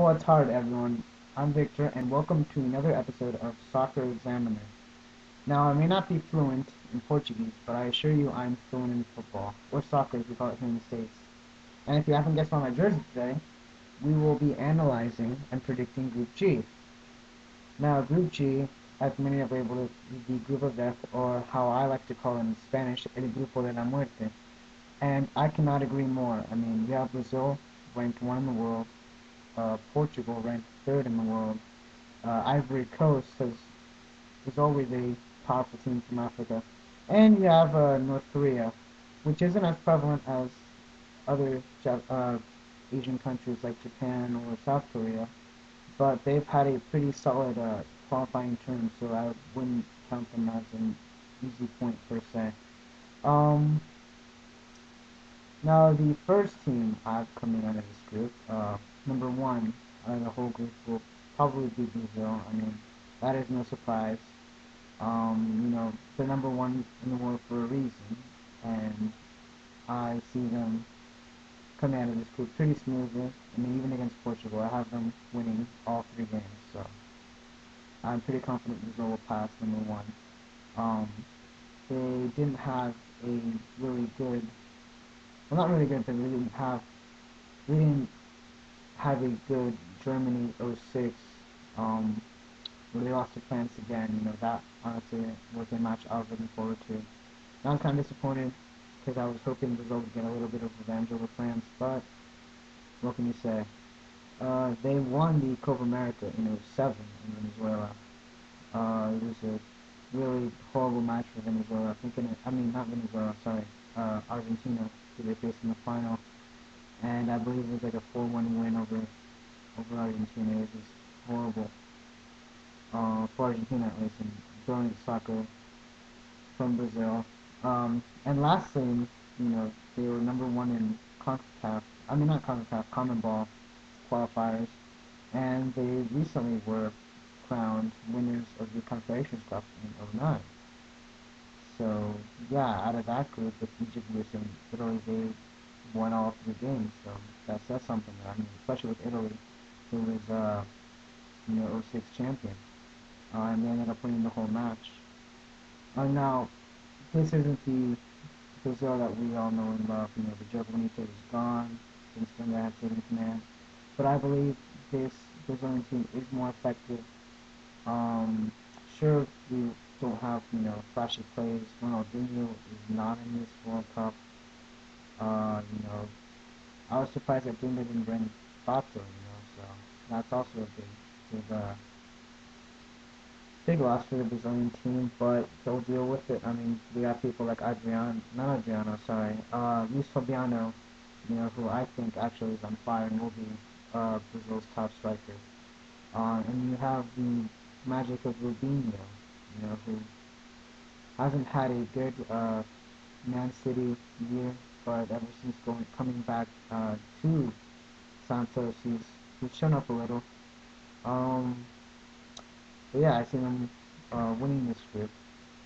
What's hard, everyone? I'm Victor, and welcome to another episode of Soccer Examiner. Now, I may not be fluent in Portuguese, but I assure you I'm fluent in football, or soccer as we call it here in the States. And if you haven't guessed by my jersey today, we will be analyzing and predicting Group G. Now, Group G, as many have labeled it, the Group of Death, or how I like to call it in Spanish, El Grupo de la Muerte. And I cannot agree more. I mean, we have Brazil, ranked 1 in the world, Portugal ranked 3rd in the world. Ivory Coast is always a powerful team from Africa. And you have North Korea, which isn't as prevalent as other Asian countries like Japan or South Korea, but they've had a pretty solid qualifying term, so I wouldn't count them as an easy point per se. Um, Now, the first team I have coming out of this group, number 1 out of the whole group will probably be Brazil. I mean, that is no surprise. They're number 1 in the world for a reason, and I see them coming out of this group pretty smoothly. I mean, even against Portugal, I have them winning all 3 games, so I'm pretty confident Brazil will pass number 1. Um, they didn't have a really good, well, not really good, but we didn't have a good Germany '06, where they lost to France again. That honestly was a match I was looking forward to. Now I'm kind of disappointed because I was hoping Brazil would get a little bit of revenge over France, but what can you say? They won the Copa America in '07 in Venezuela. It was a really horrible match for Venezuela. Not Venezuela, sorry, Argentina, who they faced in the final. And I believe it was like a 4-1 win over Argentina. It was just horrible for Argentina at least, and brilliant soccer from Brazil. And lastly, they were number 1 in CONCACAF. I mean, not CONCACAF, Common Ball qualifiers, and they recently were crowned winners of the Confederations Cup in '09. So yeah, out of that group, with Egypt, USA, and Italy, they won all 3 games. So that says something. I mean, especially with Italy, who was '06 champion, and they ended up winning the whole match. Now, this isn't the Brazil that we all know and love. The Joe Bonito is gone since then they had taken command. But I believe this Brazilian team is more effective. Sure, we don't have flashy plays. Ronaldinho is not in this World Cup. I was surprised that Dunga didn't bring Bato, so that's also a big loss for the Brazilian team, but they'll deal with it. I mean, we got people like Luis Fabiano, who I think actually is on fire and will be Brazil's top striker. And you have the magic of Rubinho, who hasn't had a good Man City year, but ever since coming back to Santos, he's shown up a little. But yeah, I see them winning this group.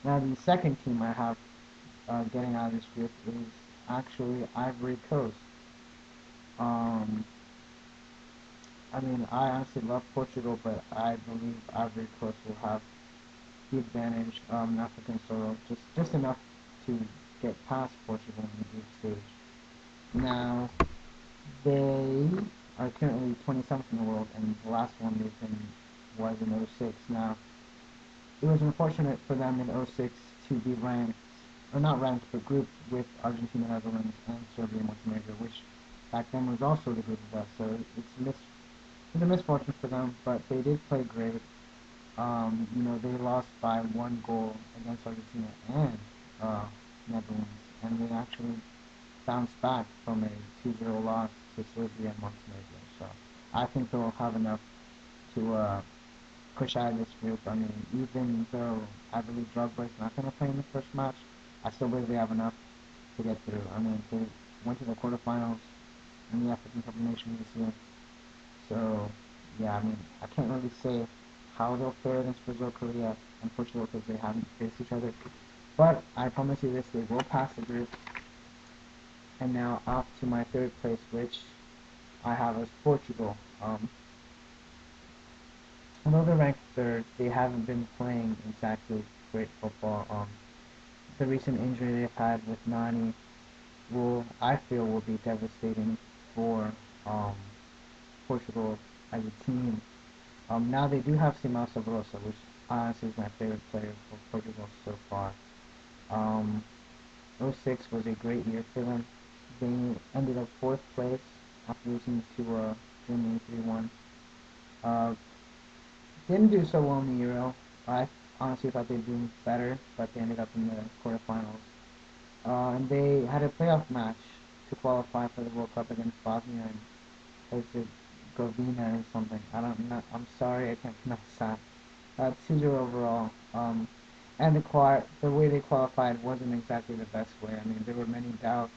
Now the second team I have getting out of this group is actually Ivory Coast. I mean, I honestly love Portugal, but I believe Ivory Coast will have the advantage in African soil, just enough to get past Portugal in the group stage. Now, they are currently 27th in the world, and the last one they've been was in '06. Now, it was unfortunate for them in '06 to be ranked, or not ranked, but grouped with Argentina, Netherlands, and Serbia and Montenegro, which back then was also the group of us. So it's a misfortune for them, but they did play great. They lost by 1 goal against Argentina and Netherlands, and they actually bounced back from a 2-0 loss to Serbia and Montenegro. So I think they'll have enough to push out of this group. I mean, even though I believe Drogba is not going to play in the first match, I still believe they have enough to get through. I mean, they went to the quarterfinals in the African Cup of Nations this year. So, yeah, I mean, I can't really say how they'll fare against Brazil, Korea, and Portugal because they haven't faced each other. But I promise you this, they will pass the group. And now off to my third place, which I have as Portugal. although they're ranked third, they haven't been playing exactly great football. The recent injury they've had with Nani I feel will be devastating for um, Portugal as a team. Now they do have Simão Sabrosa, which honestly is my favorite player for Portugal so far. Um, '06 was a great year for them. They ended up fourth place after losing to Germany 3-1. Uh, didn't do so well in the Euro. I honestly thought they'd do better, but they ended up in the quarterfinals. And they had a playoff match to qualify for the World Cup against Bosnia and Herzegovina or something. I'm sorry, I can't pronounce that. 2-0 overall. And the way they qualified wasn't exactly the best way. I mean, there were many doubts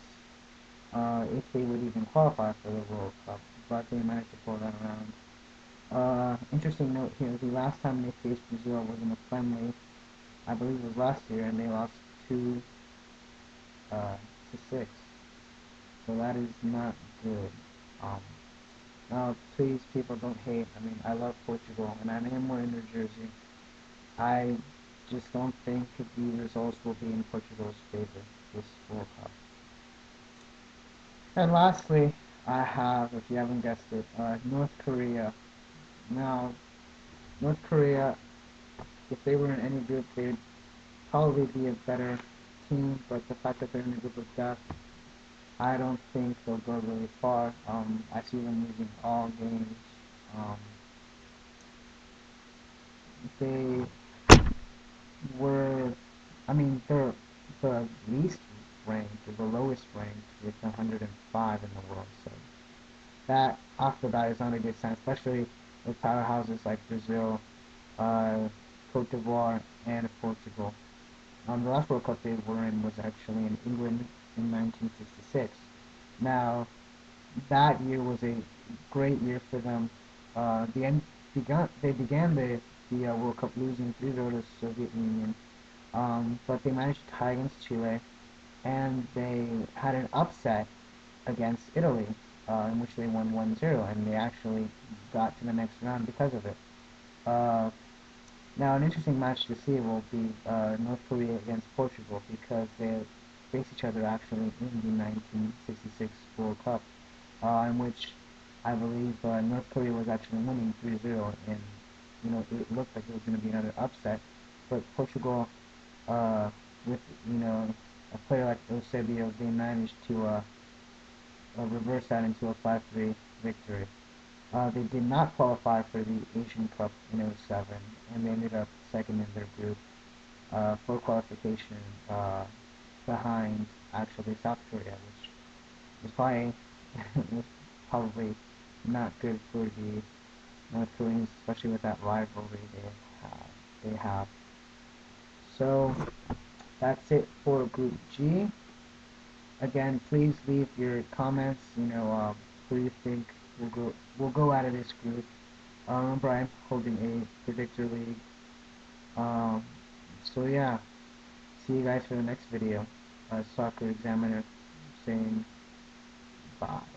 if they would even qualify for the World Cup, but they managed to pull that around. Interesting note here: the last time they faced Brazil was in a friendly, I believe it was last year, and they lost 2-6. So that is not good. Um, Now, please, people, don't hate. I mean, I love Portugal, and I am wearing their jersey. I just don't think the results will be in Portugal's favor this World Cup. And lastly, I have, if you haven't guessed it, North Korea. Now, North Korea, if they were in any group, they'd probably be a better team, but the fact that they're in a group of death, I don't think they'll go really far. I see them losing all games. Um, they were, I mean, they're the least ranked, or the lowest ranked, with 105 in the world. So that, off the bat, is not a good sign, especially with powerhouses like Brazil, Cote d'Ivoire, and Portugal. The last World Cup they were in was actually in England in 1966. Now, that year was a great year for them. They began the World Cup losing 3-0 to the Soviet Union, but they managed to tie against Chile, and they had an upset against Italy, in which they won 1-0, and they actually got to the next round because of it. Uh, Now, an interesting match to see will be North Korea against Portugal, because they face each other actually in the 1966 World Cup, in which I believe North Korea was actually winning 3-0, and it looked like it was going to be another upset, but Portugal, with a player like Eusebio, they managed to reverse that into a 5-3 victory. They did not qualify for the Asian Cup in '07, and they ended up second in their group for qualification, behind actually South Korea, which was probably was probably not good for the North Koreans, especially with that rivalry they have. So that's it for Group G. Again, please leave your comments. Who you think will go out of this group. Remember, I'm holding a predictor league. So yeah, see you guys for the next video. Soccer Examiner saying bye.